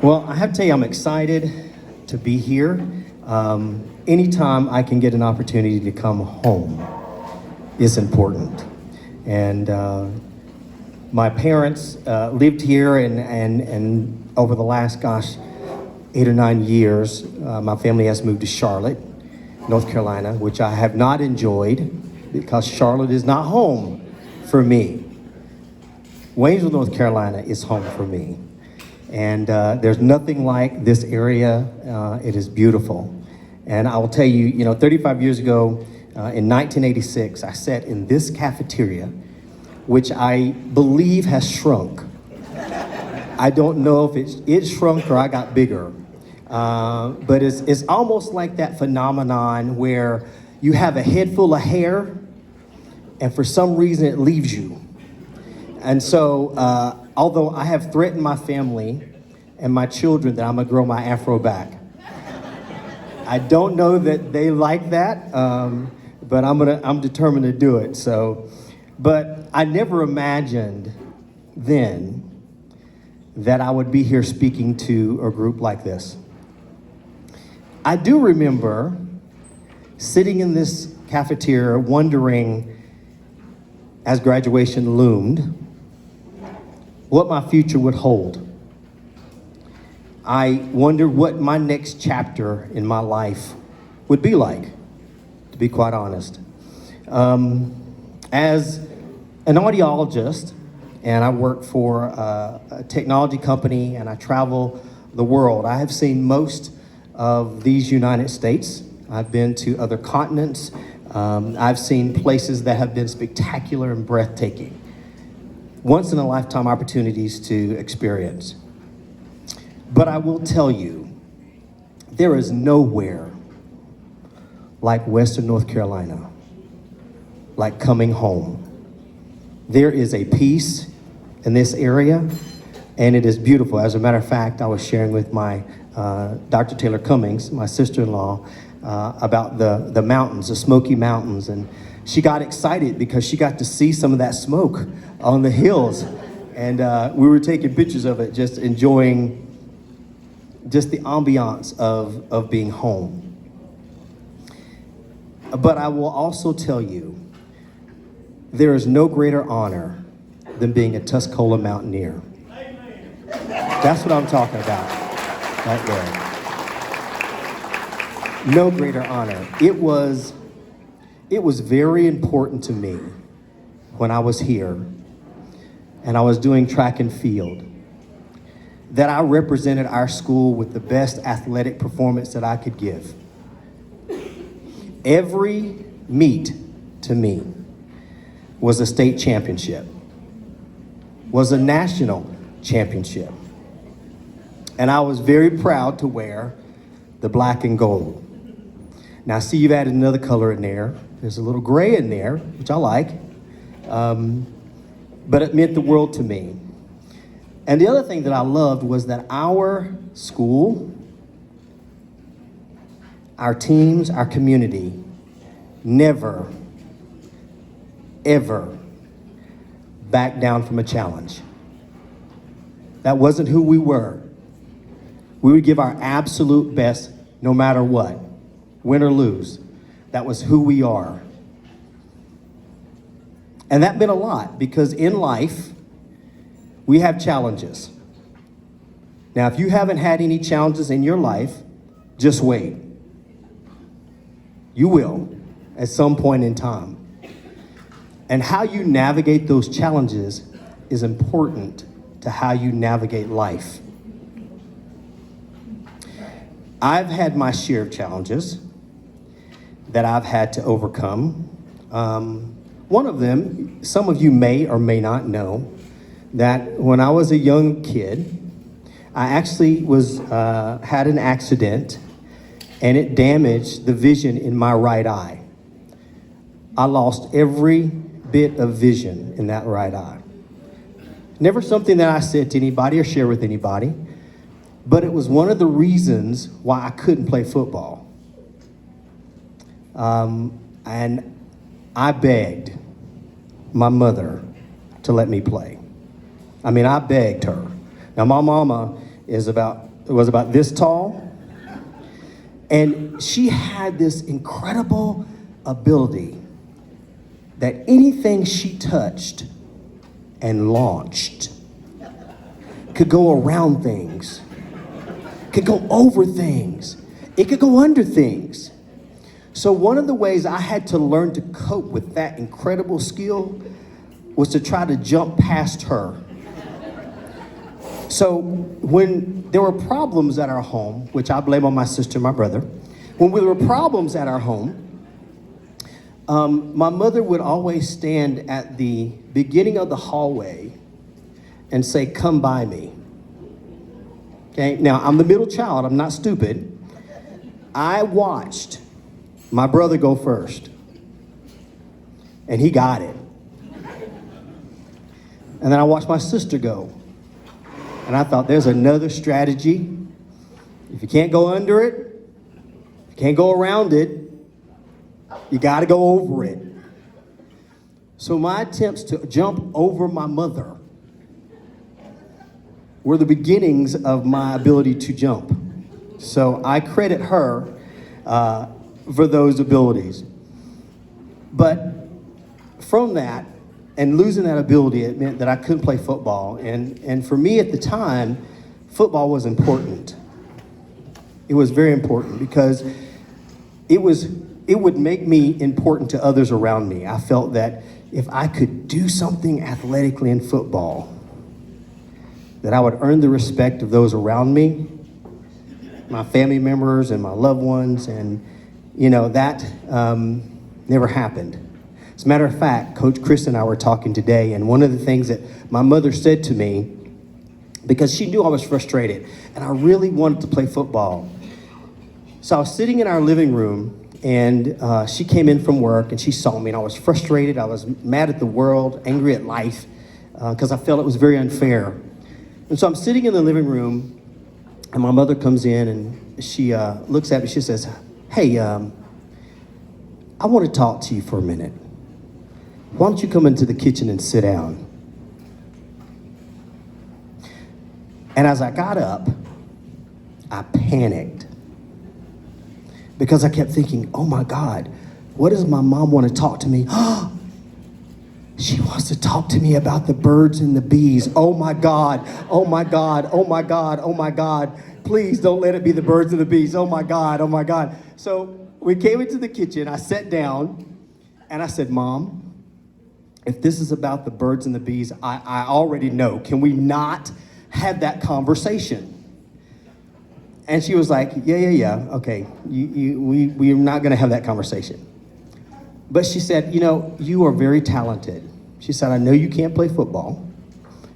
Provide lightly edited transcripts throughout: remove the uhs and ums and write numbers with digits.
Well, I have to tell you, I'm excited to be here. Anytime I can get an opportunity to come home is important. And my parents lived here, and over the last, 8 or 9 years, my family has moved to Charlotte, North Carolina, which I have not enjoyed because Charlotte is not home for me. Waynesville, North Carolina is home for me. And there's nothing like this area. It is beautiful. And I will tell you, 35 years ago, in 1986, I sat in this cafeteria, which I believe has shrunk. I don't know if it shrunk or I got bigger. But it's almost like that phenomenon where you have a head full of hair, and for some reason it leaves you. And so, although I have threatened my family and my children that I'm gonna grow my afro back, I don't know that they like that, but I'm determined to do it. So, but I never imagined then that I would be here speaking to a group like this. I do remember sitting in this cafeteria wondering, as graduation loomed, what my future would hold. I wondered what my next chapter in my life would be like, to be quite honest. As an audiologist, and I work for a technology company, and I travel the world, I have seen most of these United States. I've been to other continents. I've seen places that have been spectacular and breathtaking. Once in a lifetime opportunities to experience. But I will tell you, there is nowhere like Western North Carolina, like coming home. There is a peace in this area, and it is beautiful. As a matter of fact, I was sharing with my Dr. Taylor Cummings, my sister-in-law, about the mountains, the Smoky Mountains, and she got excited because she got to see some of that smoke on the hills. And we were taking pictures of it, just enjoying just the ambiance of being home. But I will also tell you, there is no greater honor than being a Tuscola mountaineer. That's what I'm talking about, right there. No greater honor. It was very important to me when I was here and I was doing track and field that I represented our school with the best athletic performance that I could give. Every meet to me was a state championship, was a national championship. And I was very proud to wear the black and gold. Now, I see you've added another color in there. There's a little gray in there, which I like. But it meant the world to me. And the other thing that I loved was that our school, our teams, our community, never, ever backed down from a challenge. That wasn't who we were. We would give our absolute best no matter what, win or lose. That was who we are. And that meant a lot because in life, we have challenges. Now, if you haven't had any challenges in your life, just wait. You will at some point in time. And how you navigate those challenges is important to how you navigate life. I've had my share of challenges that I've had to overcome. One of them, some of you may or may not know, that when I was a young kid, I actually had an accident and it damaged the vision in my right eye. I lost every bit of vision in that right eye. Never something that I said to anybody or share with anybody, but it was one of the reasons why I couldn't play football. And I begged my mother to let me play. I mean, I begged her. Now, my mama is about was about this tall. And she had this incredible ability that anything she touched and launched could go around things, could go over things, it could go under things. So one of the ways I had to learn to cope with that incredible skill was to try to jump past her. So when there were problems at our home, which I blame on my sister and my brother, when there were problems at our home, my mother would always stand at the beginning of the hallway and say, "Come by me." Okay, now I'm the middle child, I'm not stupid. I watched my brother go first, and he got it. And then I watched my sister go. And I thought, there's another strategy. If you can't go under it, you can't go around it, you gotta go over it. So my attempts to jump over my mother were the beginnings of my ability to jump. So I credit her for those abilities. But from that, and losing that ability, it meant that I couldn't play football. And for me at the time, football was important. It was very important because it would make me important to others around me. I felt that if I could do something athletically in football, that I would earn the respect of those around me, my family members and my loved ones, and that never happened. As a matter of fact, Coach Chris and I were talking today, and one of the things that my mother said to me, because she knew I was frustrated, and I really wanted to play football. So I was sitting in our living room, and she came in from work, and she saw me, and I was frustrated. I was mad at the world, angry at life, because I felt it was very unfair. And so I'm sitting in the living room, and my mother comes in, and she looks at me, she says, "Hey, I want to talk to you for a minute. Why don't you come into the kitchen and sit down?" And as I got up, I panicked because I kept thinking, oh my God, what does my mom want to talk to me? She wants to talk to me about the birds and the bees. Oh my God, oh my God, oh my God, oh my God. Please don't let it be the birds and the bees. Oh my God, oh my God. So we came into the kitchen, I sat down, and I said, "Mom, if this is about the birds and the bees, I already know. Can we not have that conversation?" And she was like, yeah, okay, we're not gonna have that conversation. But she said, you are very talented. She said, "I know you can't play football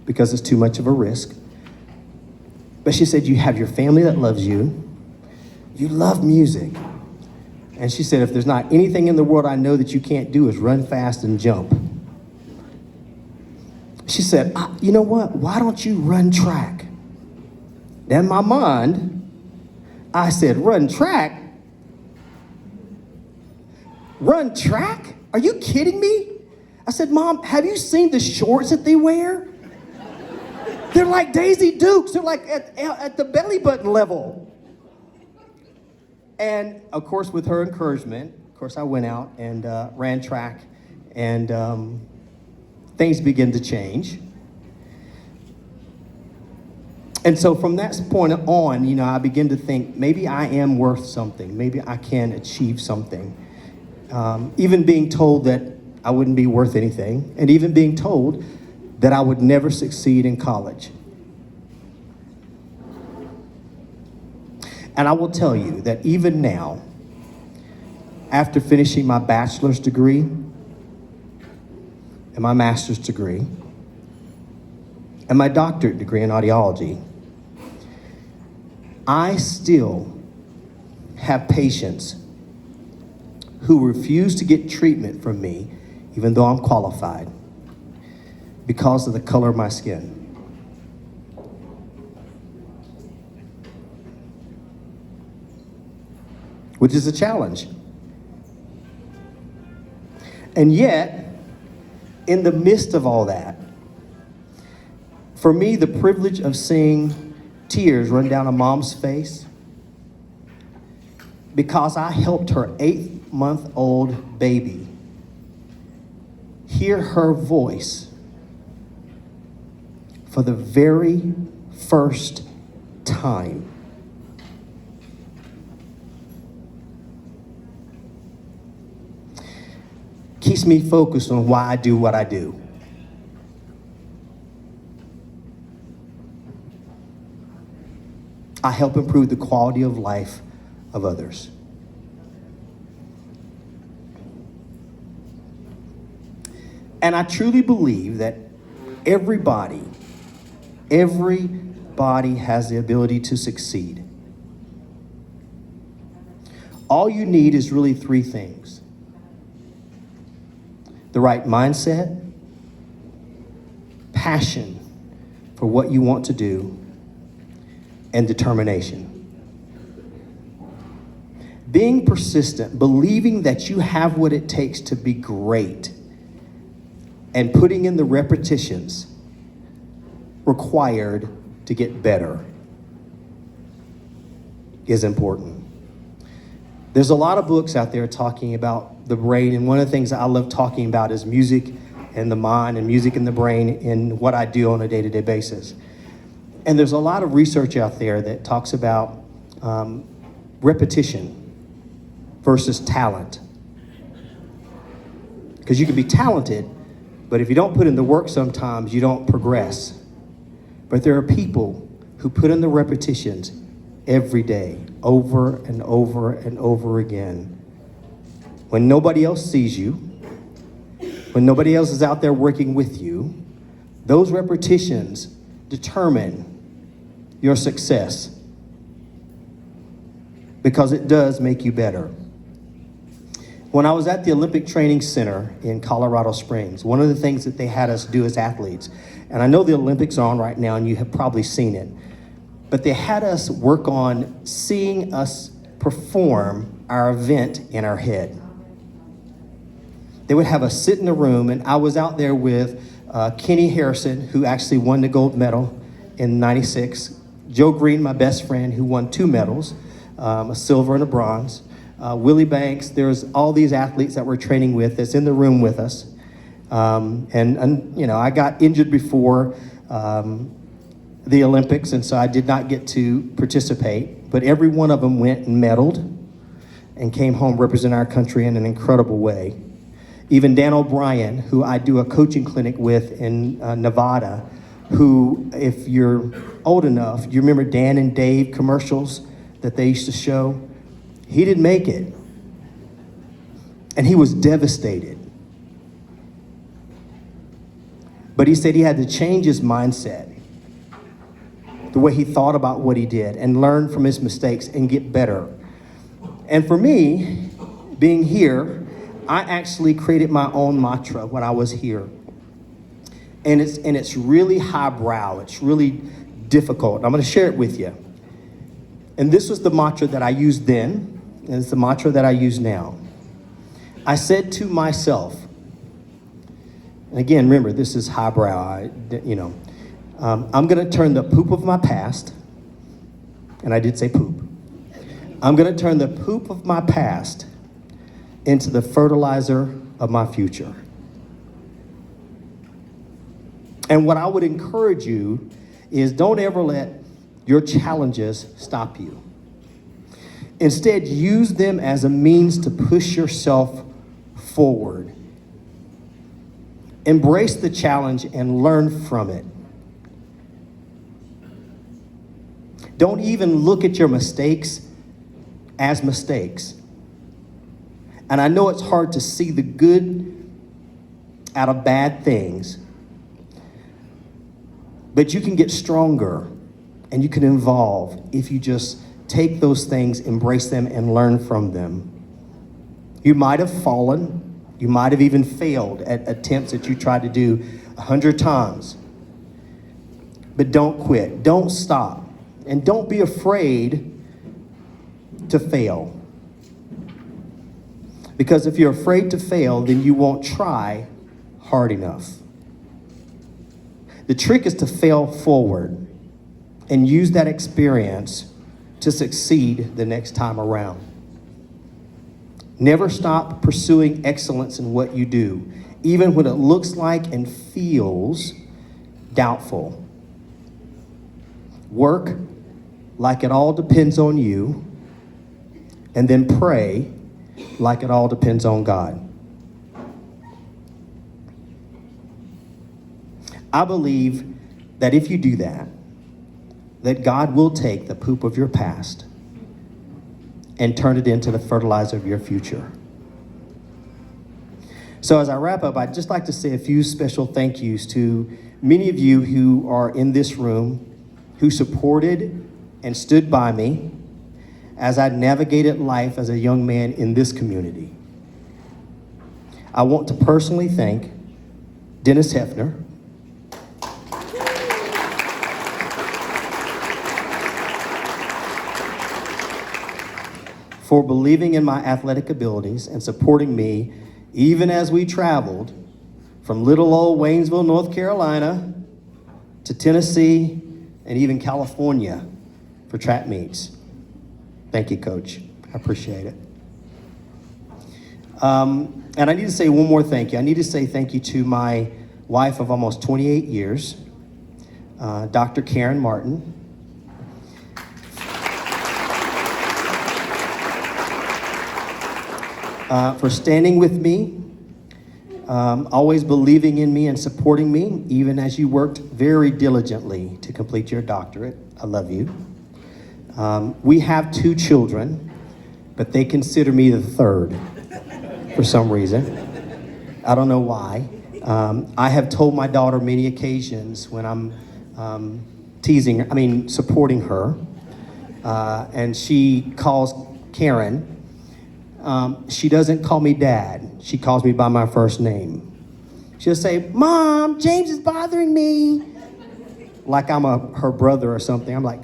because it's too much of a risk. But she said, you have your family that loves you. You love music. And she said, if there's not anything in the world I know that you can't do is run fast and jump." She said, "You know what? Why don't you run track?" Then in my mind, I said, "Run track? Run track? Are you kidding me?" I said, "Mom, have you seen the shorts that they wear? They're like Daisy Dukes. They're like at the belly button level." And of course, with her encouragement, I went out and ran track, and things began to change. And so from that point on, I began to think, maybe I am worth something. Maybe I can achieve something. Even being told that I wouldn't be worth anything, and even being told that I would never succeed in college. And I will tell you that even now, after finishing my bachelor's degree and my master's degree and my doctorate degree in audiology, I still have patients who refuse to get treatment from me, even though I'm qualified, because of the color of my skin. Which is a challenge. And yet, in the midst of all that, for me, the privilege of seeing tears run down a mom's face because I helped her 8-month-old baby hear her voice for the very first time. Keeps me focused on why I do what I do. I help improve the quality of life of others. And I truly believe that everybody has the ability to succeed. All you need is really 3 things: the right mindset, passion for what you want to do, and determination. Being persistent, believing that you have what it takes to be great, and putting in the repetitions required to get better is important. There's a lot of books out there talking about the brain, and one of the things I love talking about is music and the mind and music and the brain in what I do on a day-to-day basis. And there's a lot of research out there that talks about repetition versus talent. Because you can be talented, but if you don't put in the work sometimes, you don't progress. But there are people who put in the repetitions every day, over and over and over again. When nobody else sees you, when nobody else is out there working with you, those repetitions determine your success, because it does make you better. When I was at the Olympic Training Center in Colorado Springs, one of the things that they had us do as athletes, and I know the Olympics are on right now and you have probably seen it, but they had us work on seeing us perform our event in our head. They would have us sit in a room, and I was out there with Kenny Harrison, who actually won the gold medal in '96, Joe Green, my best friend, who won 2 medals, a silver and a bronze, Willie Banks. There's all these athletes that we're training with that's in the room with us. And you know, I got injured before the Olympics, and so I did not get to participate, but every one of them went and medaled and came home representing our country in an incredible way. Even Dan O'Brien, who I do a coaching clinic with in Nevada, who, if you're old enough, you remember Dan and Dave commercials that they used to show? He didn't make it. And he was devastated. But he said he had to change his mindset, the way he thought about what he did, and learn from his mistakes and get better. And for me, being here, I actually created my own mantra when I was here. And it's really highbrow. It's really difficult. I'm going to share it with you. And this was the mantra that I used then, and it's the mantra that I use now. I said to myself, and again, remember, this is highbrow. I'm going to turn the poop of my past, and I did say poop. I'm going to turn the poop of my past into the fertilizer of my future. And what I would encourage you is, don't ever let your challenges stop you. Instead, use them as a means to push yourself forward. Embrace the challenge and learn from it. Don't even look at your mistakes as mistakes. And I know it's hard to see the good out of bad things, but you can get stronger and you can evolve if you just take those things, embrace them, and learn from them. You might have fallen. You might have even failed at attempts that you tried to do 100 times. But don't quit. Don't stop. And don't be afraid to fail. Because if you're afraid to fail, then you won't try hard enough. The trick is to fail forward. and use that experience to succeed the next time around. Never stop pursuing excellence in what you do, even when it looks like and feels doubtful. Work like it all depends on you, and then pray like it all depends on God. I believe that if you do that, that God will take the poop of your past and turn it into the fertilizer of your future. So as I wrap up, I'd just like to say a few special thank yous to many of you who are in this room, who supported and stood by me as I navigated life as a young man in this community. I want to personally thank Dennis Hefner, for believing in my athletic abilities and supporting me even as we traveled from little old Waynesville, North Carolina to Tennessee and even California for track meets. Thank you, Coach. I appreciate it. And I need to say one more thank you. I need to say thank you to my wife of almost 28 years, Dr. Karen Martin. For standing with me, always believing in me and supporting me, even as you worked very diligently to complete your doctorate. I love you. We have 2 children, but they consider me the third for some reason. I don't know why. I have told my daughter many occasions when I'm supporting her, and she calls Karen. She doesn't call me Dad. She calls me by my first name. She'll say, "Mom, James is bothering me." Like I'm her brother or something. I'm like,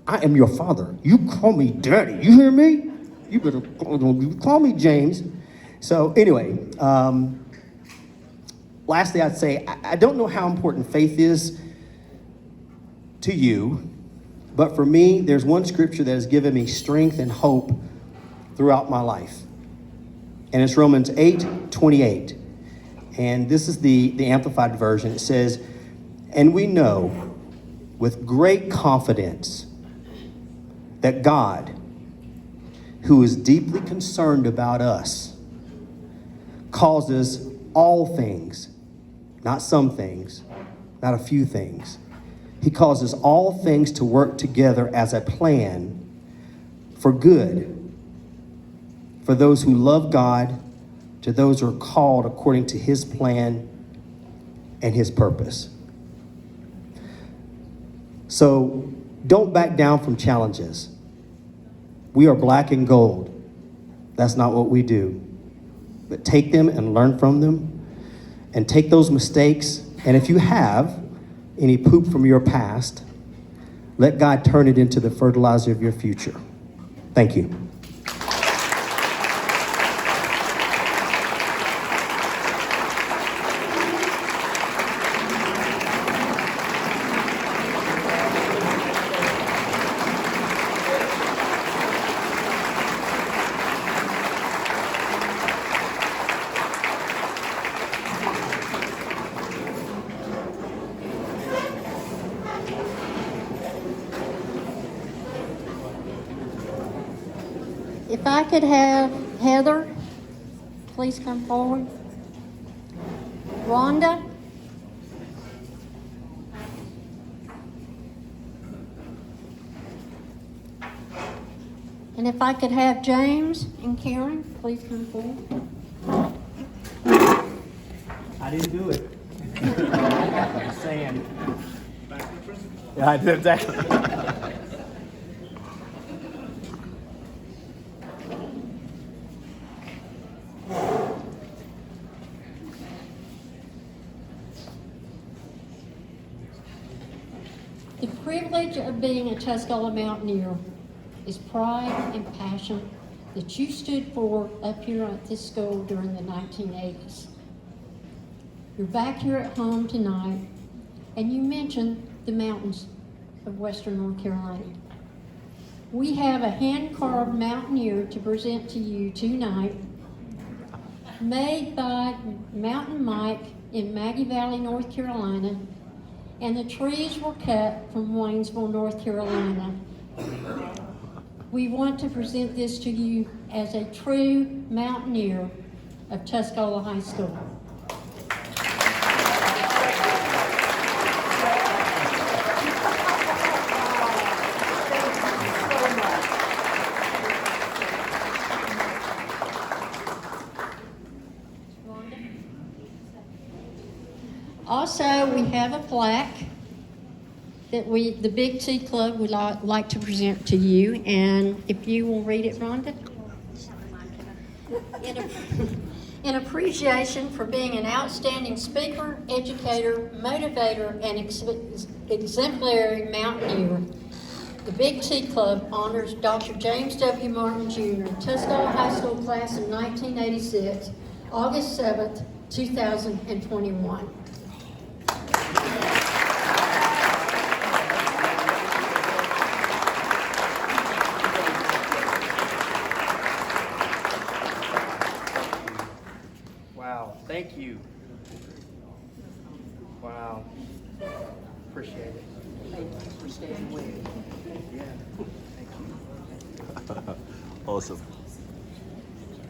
"I am your father. You call me Daddy. You hear me? You better call me James." So anyway, lastly, I'd say, I don't know how important faith is to you, but for me, there's one scripture that has given me strength and hope throughout my life. And it's Romans 8:28. And this is the Amplified Version. It says, "And we know with great confidence that God, who is deeply concerned about us, causes all things, not some things, not a few things. He causes all things to work together as a plan for good, for those who love God, to those who are called according to his plan and his purpose." So don't back down from challenges. We are black and gold. That's not what we do. But take them and learn from them, and take those mistakes. And if you have any poop from your past, let God turn it into the fertilizer of your future. Thank you. If I could have Heather, please come forward. Rhonda. And if I could have James and Karen, please come forward. I didn't do it. I'm just saying. Yeah, I did exactly. The privilege of being a Tuscola Mountaineer is pride and passion that you stood for up here at this school during the 1980s. You're back here at home tonight, and you mentioned the mountains of Western North Carolina. We have a hand-carved Mountaineer to present to you tonight, made by Mountain Mike in Maggie Valley, North Carolina, and the trees were cut from Waynesville, North Carolina. We want to present this to you as a true Mountaineer of Tuscola High School. Also, we have a plaque that the Big T Club would like to present to you, and if you will read it, Rhonda. In appreciation for being an outstanding speaker, educator, motivator, and exemplary Mountaineer, the Big T Club honors Dr. James W. Martin Jr., Tuscola High School class of 1986, August 7th, 2021. Wow, thank you. Wow, appreciate it. Thank you for staying with me. Yeah, thank you. Awesome.